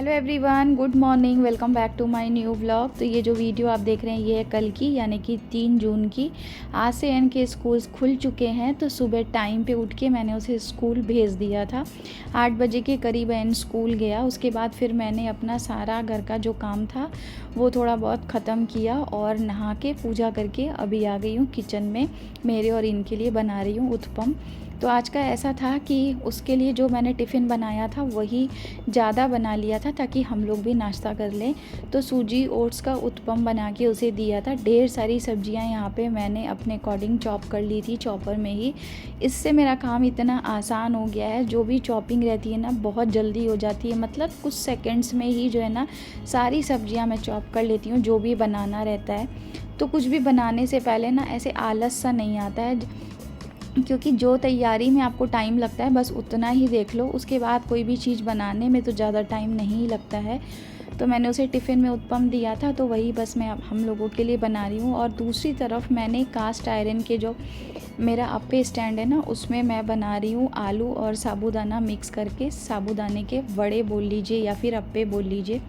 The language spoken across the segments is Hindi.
Hello everyone, good morning. Welcome back to my new vlog. तो ये जो वीडियो आप देख रहे हैं ये है कल की, यानी कि 3 जून की। आज से एन के स्कूल्स खुल चुके हैं, तो सुबह टाइम पे उठ के मैंने उसे स्कूल भेज दिया था। 8 बजे के करीब एन स्कूल गया। उसके बाद फिर मैंने अपना सारा घर का जो काम था वो थोड़ा बहुत ख़त्म किया और नहा के पूजा करके अभी आ गई हूँ किचन में। मेरे और इनके लिए बना रही हूँ उत्पम। तो आज का ऐसा था कि उसके लिए जो मैंने टिफ़िन बनाया था वही ज़्यादा बना लिया था ताकि हम लोग भी नाश्ता कर लें। तो सूजी ओट्स का उत्पम बना के उसे दिया था। ढेर सारी सब्जियां यहाँ पे मैंने अपने अकॉर्डिंग चॉप कर ली थी चॉपर में ही। इससे मेरा काम इतना आसान हो गया है। जो भी चॉपिंग रहती है ना बहुत जल्दी हो जाती है, मतलब कुछ सेकेंड्स में ही जो है ना सारी सब्जियाँ मैं चॉप कर लेती हूँ जो भी बनाना रहता है। तो कुछ भी बनाने से पहले ना ऐसे आलस सा नहीं आता है, क्योंकि जो तैयारी में आपको टाइम लगता है बस उतना ही देख लो। उसके बाद कोई भी चीज़ बनाने में तो ज़्यादा टाइम नहीं लगता है। तो मैंने उसे टिफ़िन में उत्पम दिया था, तो वही बस मैं अब हम लोगों के लिए बना रही हूँ। और दूसरी तरफ मैंने कास्ट आयरन के जो मेरा अप्पे स्टैंड है ना उसमें मैं बना रही हूँ आलू और साबूदाना मिक्स करके साबूदाने के वड़े बोल लीजिए या फिर अप्पे बोल लीजिए।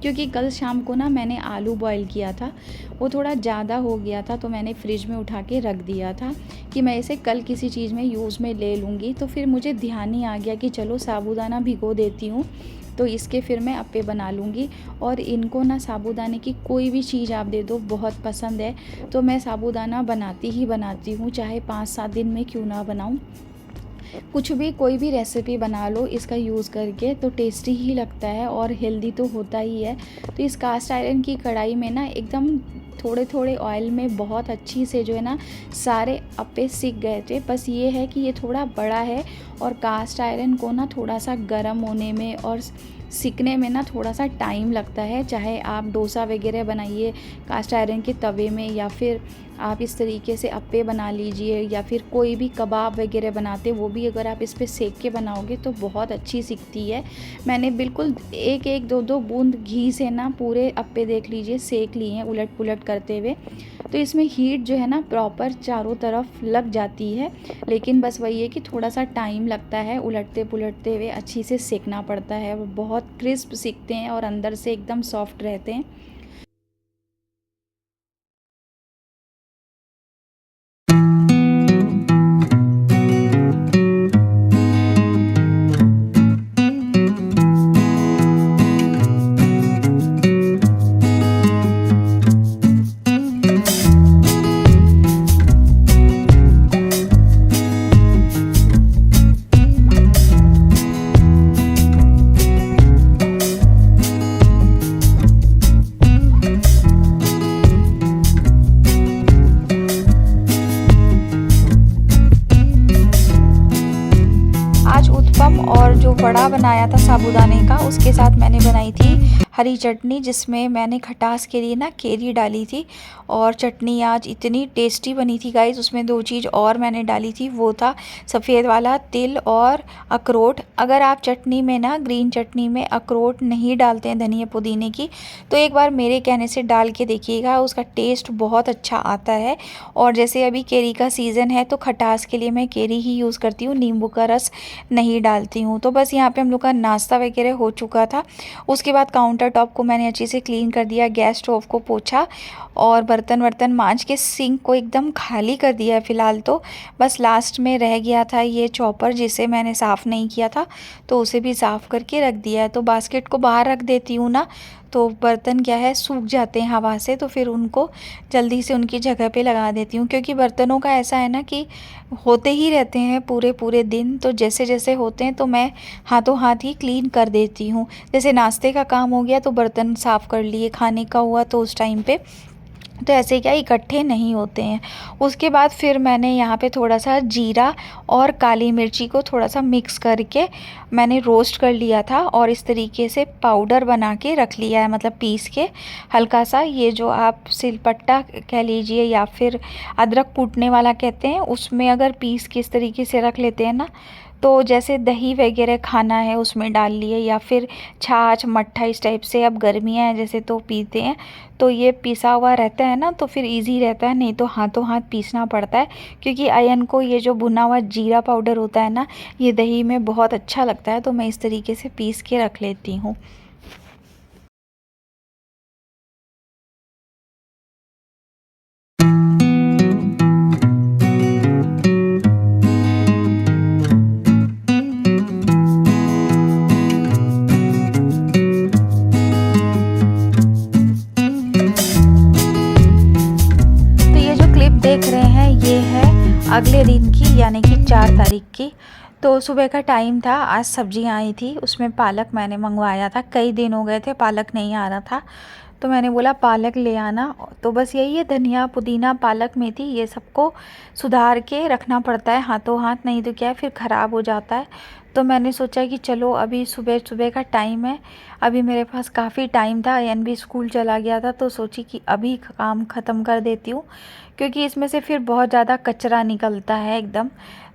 क्योंकि कल शाम को ना मैंने आलू बॉईल किया था, वो थोड़ा ज़्यादा हो गया था तो मैंने फ्रिज में उठा के रख दिया था कि मैं इसे कल किसी चीज़ में यूज़ में ले लूँगी। तो फिर मुझे ध्यान ही आ गया कि चलो साबूदाना भिगो देती हूँ, तो इसके फिर मैं अप्पे बना लूँगी। और इनको ना साबूदाने की कोई भी चीज़ आप दे दो बहुत पसंद है, तो मैं साबूदाना बनाती ही बनाती हूँ, चाहे 5-7 दिन में क्यों ना बनाऊँ। कुछ भी कोई भी रेसिपी बना लो इसका यूज़ करके तो टेस्टी ही लगता है और हेल्दी तो होता ही है। तो इस कास्ट आयरन की कढ़ाई में ना एकदम थोड़े थोड़े ऑयल में बहुत अच्छी से जो है ना सारे अप्पे सिक गए थे। बस ये है कि ये थोड़ा बड़ा है और कास्ट आयरन को ना थोड़ा सा गर्म होने में और सिकने में ना थोड़ा सा टाइम लगता है। चाहे आप डोसा वगैरह बनाइए कास्ट आयरन के तवे में, या फिर आप इस तरीके से अप्पे बना लीजिए, या फिर कोई भी कबाब वगैरह बनाते वो भी अगर आप इस पे सेक के बनाओगे तो बहुत अच्छी सिकती है। मैंने बिल्कुल एक एक दो दो बूंद घी से ना पूरे अप्पे देख लीजिए सेक लिए हैं उलट पुलट करते हुए। तो इसमें हीट जो है ना प्रॉपर चारों तरफ लग जाती है, लेकिन बस वही है कि थोड़ा सा टाइम लगता है, उलटते पुलटते हुए अच्छी से सेकना पड़ता है। वो बहुत क्रिस्प सिकते हैं और अंदर से एकदम सॉफ्ट रहते हैं। आज उत्पम और जो वड़ा बनाया था साबूदाने का उसके साथ मैंने बनाई थी हरी चटनी, जिसमें मैंने खटास के लिए ना केरी डाली थी। और चटनी आज इतनी टेस्टी बनी थी गाइस। उसमें 2 चीज़ और मैंने डाली थी, वो था सफ़ेद वाला तिल और अखरोट। अगर आप चटनी में ना ग्रीन चटनी में अखरोट नहीं डालते हैं धनिया पुदीने की, तो एक बार मेरे कहने से डाल के देखिएगा, उसका टेस्ट बहुत अच्छा आता है। और जैसे अभी केरी का सीज़न है तो खटास के लिए मैं केरी ही यूज़ करती हूँ, नींबू का रस नहीं डालती हूँ। तो बस यहाँ पे हम लोग का नाश्ता वगैरह हो चुका था। उसके बाद काउंटर टॉप को मैंने अच्छे से क्लीन कर दिया, गैस स्टोव को पोछा और बर्तन वर्तन मांज के सिंक को एकदम खाली कर दिया है फ़िलहाल। तो बस लास्ट में रह गया था ये चॉपर जिसे मैंने साफ़ नहीं किया था, तो उसे भी साफ़ करके रख दिया है। तो बास्केट को बाहर रख देती हूँ ना, तो बर्तन क्या है सूख जाते हैं हवा से, तो फिर उनको जल्दी से उनकी जगह पे लगा देती हूँ। क्योंकि बर्तनों का ऐसा है ना कि होते ही रहते हैं पूरे पूरे दिन, तो जैसे जैसे होते हैं तो मैं हाथों हाथ ही क्लीन कर देती हूँ। जैसे नाश्ते का काम हो गया तो बर्तन साफ़ कर लिए, खाने का हुआ तो उस टाइम पे, तो ऐसे क्या इकट्ठे नहीं होते हैं। उसके बाद फिर मैंने यहाँ पे थोड़ा सा जीरा और काली मिर्ची को थोड़ा सा मिक्स करके मैंने रोस्ट कर लिया था और इस तरीके से पाउडर बना के रख लिया है, मतलब पीस के हल्का सा। ये जो आप सिलपट्टा कह लीजिए या फिर अदरक कूटने वाला कहते हैं, उसमें अगर पीस के इस तरीके से रख लेते हैं ना, तो जैसे दही वगैरह खाना है उसमें डाल लिए, या फिर छाछ मट्ठा इस टाइप से, अब गर्मियाँ हैं जैसे तो पीते हैं, तो ये पिसा हुआ रहता है ना तो फिर इजी रहता है। नहीं तो हाथों हाथ पीसना पड़ता है, क्योंकि अयन को ये जो भुना हुआ जीरा पाउडर होता है ना ये दही में बहुत अच्छा लगता है। तो मैं इस तरीके से पीस के रख लेती हूँ। अगले दिन की यानी कि 4 तारीख की। तो सुबह का टाइम था, आज सब्जियां आई थी, उसमें पालक मैंने मंगवाया था। कई दिन हो गए थे पालक नहीं आ रहा था, तो मैंने बोला पालक ले आना। तो बस यही है, धनिया पुदीना पालक मेथी ये सबको सुधार के रखना पड़ता है हाथों हाथ, नहीं तो क्या है फिर ख़राब हो जाता है। तो मैंने सोचा कि चलो अभी सुबह सुबह का टाइम है, अभी मेरे पास काफ़ी टाइम था, अयन भी स्कूल चला गया था, तो सोची कि अभी काम ख़त्म कर देती हूँ, क्योंकि इसमें से फिर बहुत ज़्यादा कचरा निकलता है एकदम।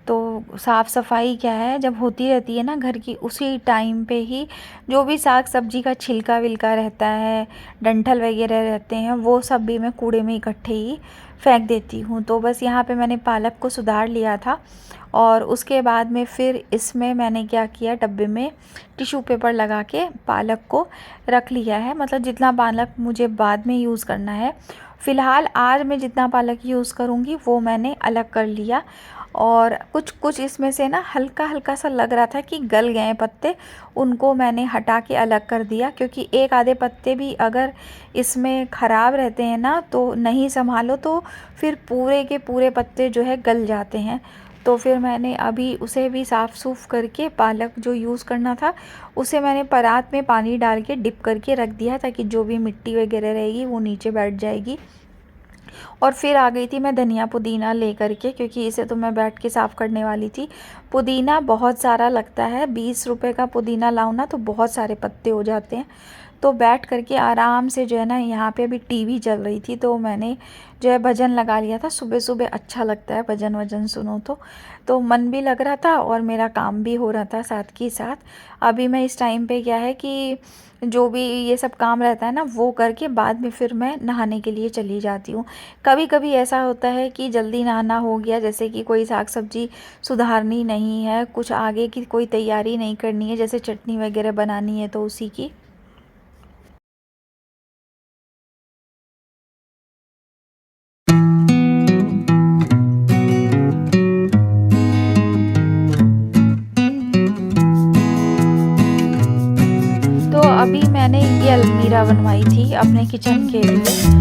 तो साफ़ सफाई क्या है, जब होती रहती है ना घर की, उसी टाइम पे ही जो भी साग सब्जी का छिलका विलका रहता है, डंठल वगैरह रहते हैं, वो सब भी मैं कूड़े में इकट्ठे ही फेंक देती हूँ। तो बस यहाँ पे मैंने पालक को सुधार लिया था, और उसके बाद में फिर इसमें मैंने क्या किया, डब्बे में टिश्यू पेपर लगा के पालक को रख लिया है। मतलब जितना पालक मुझे बाद में यूज़ करना है, फ़िलहाल आज मैं जितना पालक यूज़ करूँगी वो मैंने अलग कर लिया। और कुछ कुछ इसमें से ना हल्का हल्का सा लग रहा था कि गल गए हैं पत्ते, उनको मैंने हटा के अलग कर दिया, क्योंकि एक आधे पत्ते भी अगर इसमें ख़राब रहते हैं ना, तो नहीं संभालो तो फिर पूरे के पूरे पत्ते जो है गल जाते हैं। तो फिर मैंने अभी उसे भी साफ़ सूफ़ करके, पालक जो यूज़ करना था उसे मैंने परात में पानी डाल के डिप करके रख दिया, ताकि जो भी मिट्टी वगैरह रहेगी वो नीचे बैठ जाएगी। और फिर आ गई थी मैं धनिया पुदीना लेकर के, क्योंकि इसे तो मैं बैठ के साफ़ करने वाली थी। पुदीना बहुत सारा लगता है, 20 रुपए का पुदीना लाऊं ना तो बहुत सारे पत्ते हो जाते हैं। तो बैठ करके आराम से जो है ना, यहाँ पे अभी टीवी चल रही थी, तो मैंने जो है भजन लगा लिया था। सुबह सुबह अच्छा लगता है भजन वजन सुनो तो मन भी लग रहा था और मेरा काम भी हो रहा था साथ के साथ। अभी मैं इस टाइम पे क्या है कि जो भी ये सब काम रहता है ना, वो करके बाद में फिर मैं नहाने के लिए चली जाती हूँ। कभी कभी ऐसा होता है कि जल्दी नहाना हो गया, जैसे कि कोई साग सब्जी सुधारनी नहीं है, कुछ आगे की कोई तैयारी नहीं करनी है, जैसे चटनी वगैरह बनानी है तो उसी की। तो अभी मैंने ये अलमीरा बनवाई थी अपने किचन के लिए।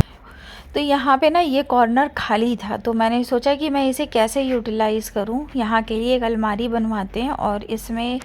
तो यहाँ पे ना ये कॉर्नर खाली था, तो मैंने सोचा कि मैं इसे कैसे यूटिलाइज़ करूँ। यहाँ के लिए एक अलमारी बनवाते हैं, और इसमें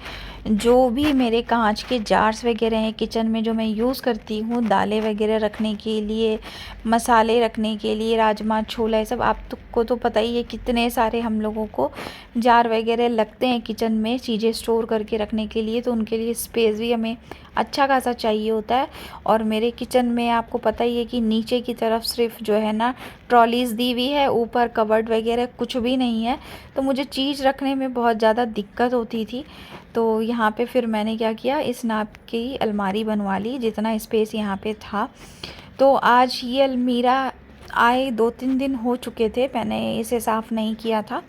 जो भी मेरे कांच के जार्स वगैरह हैं किचन में, जो मैं यूज़ करती हूँ दालें वगैरह रखने के लिए, मसाले रखने के लिए, राजमा छोला, ये सब आपको तो पता ही है कितने सारे हम लोगों को जार वगैरह लगते हैं किचन में चीज़ें स्टोर करके रखने के लिए। तो उनके लिए स्पेस भी हमें अच्छा खासा चाहिए होता है। और मेरे किचन में आपको पता ही है कि नीचे की तरफ सिर्फ जो है ना ट्रॉलीज़ दी हुई है, ऊपर कबर्ड वगैरह कुछ भी नहीं है, तो मुझे चीज़ रखने में बहुत ज़्यादा दिक्कत होती थी। तो यहाँ पे फिर मैंने क्या किया, इस नाप की अलमारी बनवा ली, जितना स्पेस यहाँ पे था। तो आज ये अलमीरा आए 2-3 दिन हो चुके थे, मैंने इसे साफ़ नहीं किया था।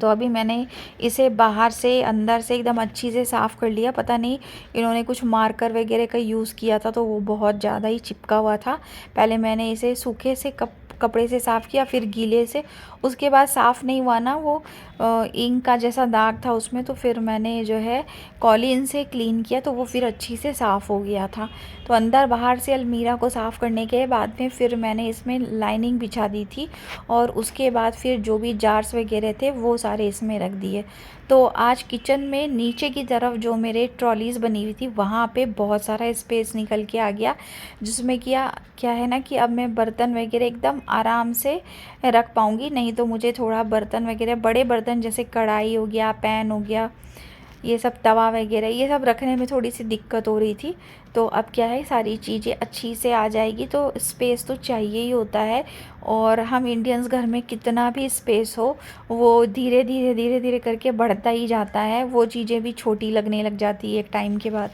तो अभी मैंने इसे बाहर से अंदर से एकदम अच्छी से साफ़ कर लिया। पता नहीं इन्होंने कुछ मार्कर वगैरह का यूज़ किया था, तो वो बहुत ज़्यादा ही चिपका हुआ था। पहले मैंने इसे सूखे से कपड़े से साफ़ किया, फिर गीले से, उसके बाद साफ़ नहीं हुआ ना वो इंक का जैसा दाग था उसमें, तो फिर मैंने जो है कॉलिन से क्लीन किया, तो वो फिर अच्छी से साफ़ हो गया था। तो अंदर बाहर से अलमीरा को साफ़ करने के बाद में फिर मैंने इसमें लाइनिंग बिछा दी थी, और उसके बाद फिर जो भी जार्स वगैरह थे वो सारे इसमें रख दिए। तो आज किचन में नीचे की तरफ जो मेरे ट्रॉलीज़ बनी हुई थी, वहाँ पे बहुत सारा स्पेस निकल के आ गया, जिसमें क्या है ना कि अब मैं बर्तन वगैरह एकदम आराम से रख पाऊँगी। नहीं तो मुझे थोड़ा बर्तन वगैरह, बड़े बर्तन जैसे कढ़ाई हो गया, पैन हो गया, ये सब तवा वगैरह, ये सब रखने में थोड़ी सी दिक्कत हो रही थी। तो अब क्या है, सारी चीज़ें अच्छी से आ जाएगी, तो स्पेस तो चाहिए ही होता है। और हम इंडियंस घर में कितना भी स्पेस हो, वो धीरे धीरे धीरे धीरे करके बढ़ता ही जाता है, वो चीज़ें भी छोटी लगने लग जाती है एक टाइम के बाद।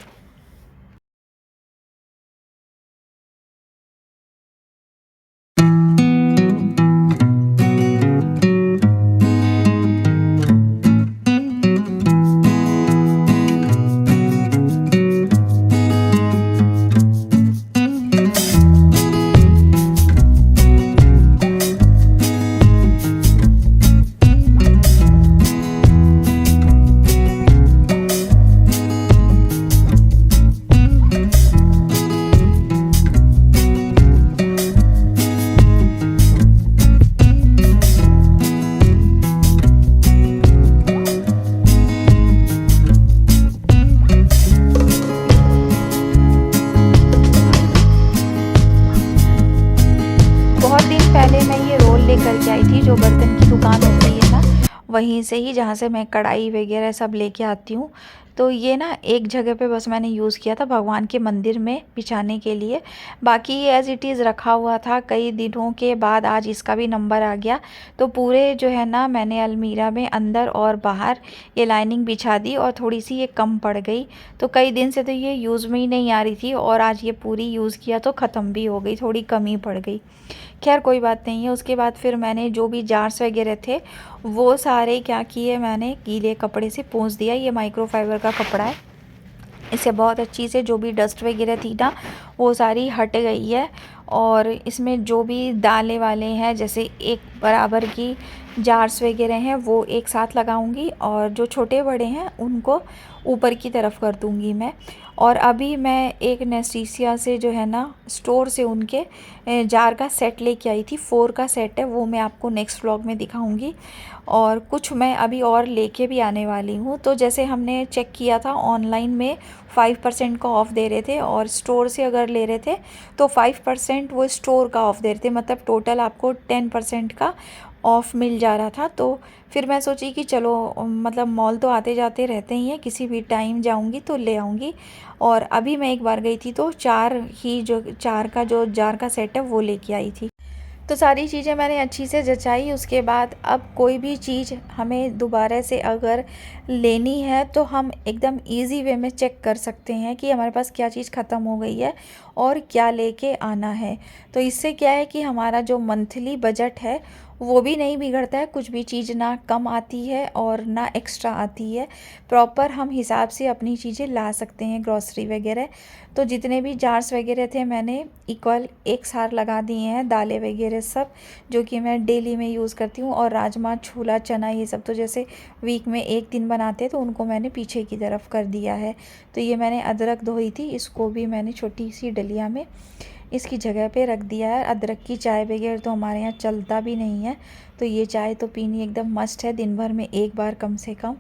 आई थी, जो बर्तन की दुकान होती है ना, वहीं से ही, जहाँ से मैं कढ़ाई वगैरह सब लेके आती हूँ। तो ये ना एक जगह पे बस मैंने यूज़ किया था भगवान के मंदिर में बिछाने के लिए, बाकी एज़ इट इज़ रखा हुआ था। कई दिनों के बाद आज इसका भी नंबर आ गया, तो पूरे जो है ना मैंने अलमीरा में अंदर और बाहर ये लाइनिंग बिछा दी, और थोड़ी सी ये कम पड़ गई। तो कई दिन से तो ये यूज़ में ही नहीं आ रही थी, और आज ये पूरी यूज़ किया तो ख़त्म भी हो गई, थोड़ी कमी पड़ गई। खैर कोई बात नहीं है। उसके बाद फिर मैंने जो भी जार्स वगैरह थे वो सारे क्या किए, मैंने गीले कपड़े से पोंछ दिया। ये माइक्रोफाइबर का कपड़ा है, इससे बहुत अच्छी से जो भी डस्ट वगैरह थी ना वो सारी हट गई है। और इसमें जो भी दालें वाले हैं, जैसे एक बराबर की जार्स वगैरह हैं वो एक साथ लगाऊंगी, और जो छोटे बड़े हैं उनको ऊपर की तरफ कर दूंगी मैं। और अभी मैं एक नेस्टीसिया से जो है ना स्टोर से उनके जार का सेट लेके आई थी, 4 का सेट है, वो मैं आपको नेक्स्ट व्लॉग में दिखाऊंगी। और कुछ मैं अभी और लेके भी आने वाली हूँ। तो जैसे हमने चेक किया था ऑनलाइन में 5% का ऑफ़ दे रहे थे, और स्टोर से अगर ले रहे थे तो 5% वो स्टोर का ऑफ़ दे रहे थे, मतलब टोटल आपको 10% का ऑफ़ मिल जा रहा था। तो फिर मैं सोची कि चलो मतलब मॉल तो आते जाते रहते ही हैं, किसी भी टाइम जाऊंगी तो ले आऊँगी। और अभी मैं एक बार गई थी तो 4 का जो जार का सेट है वो लेके आई थी। तो सारी चीज़ें मैंने अच्छी से जचाई। उसके बाद अब कोई भी चीज़ हमें दोबारा से अगर लेनी है तो हम एकदम इजी वे में चेक कर सकते हैं कि हमारे पास क्या चीज़ ख़त्म हो गई है और क्या लेके आना है। तो इससे क्या है कि हमारा जो मंथली बजट है वो भी नहीं बिगड़ता है, कुछ भी चीज़ ना कम आती है और ना एक्स्ट्रा आती है। प्रॉपर हम हिसाब से अपनी चीज़ें ला सकते हैं, ग्रॉसरी वगैरह। तो जितने भी जार्स वगैरह थे मैंने इक्वल एक सार लगा दिए हैं, दालें वगैरह सब जो कि मैं डेली में यूज़ करती हूँ। और राजमा, छोला, चना ये सब तो जैसे वीक में एक दिन बनाते हैं तो उनको मैंने पीछे की तरफ कर दिया है। तो ये मैंने अदरक धोई थी, इसको भी मैंने छोटी सी डलिया में इसकी जगह पे रख दिया है। अदरक की चाय बगैर तो हमारे यहाँ चलता भी नहीं है, तो ये चाय तो पीनी एकदम मस्ट है, दिन भर में एक बार कम से कम।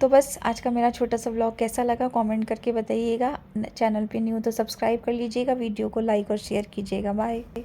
तो बस आज का मेरा छोटा सा व्लॉग कैसा लगा कमेंट करके बताइएगा। चैनल पे न्यू तो सब्सक्राइब कर लीजिएगा, वीडियो को लाइक और शेयर कीजिएगा। बाय।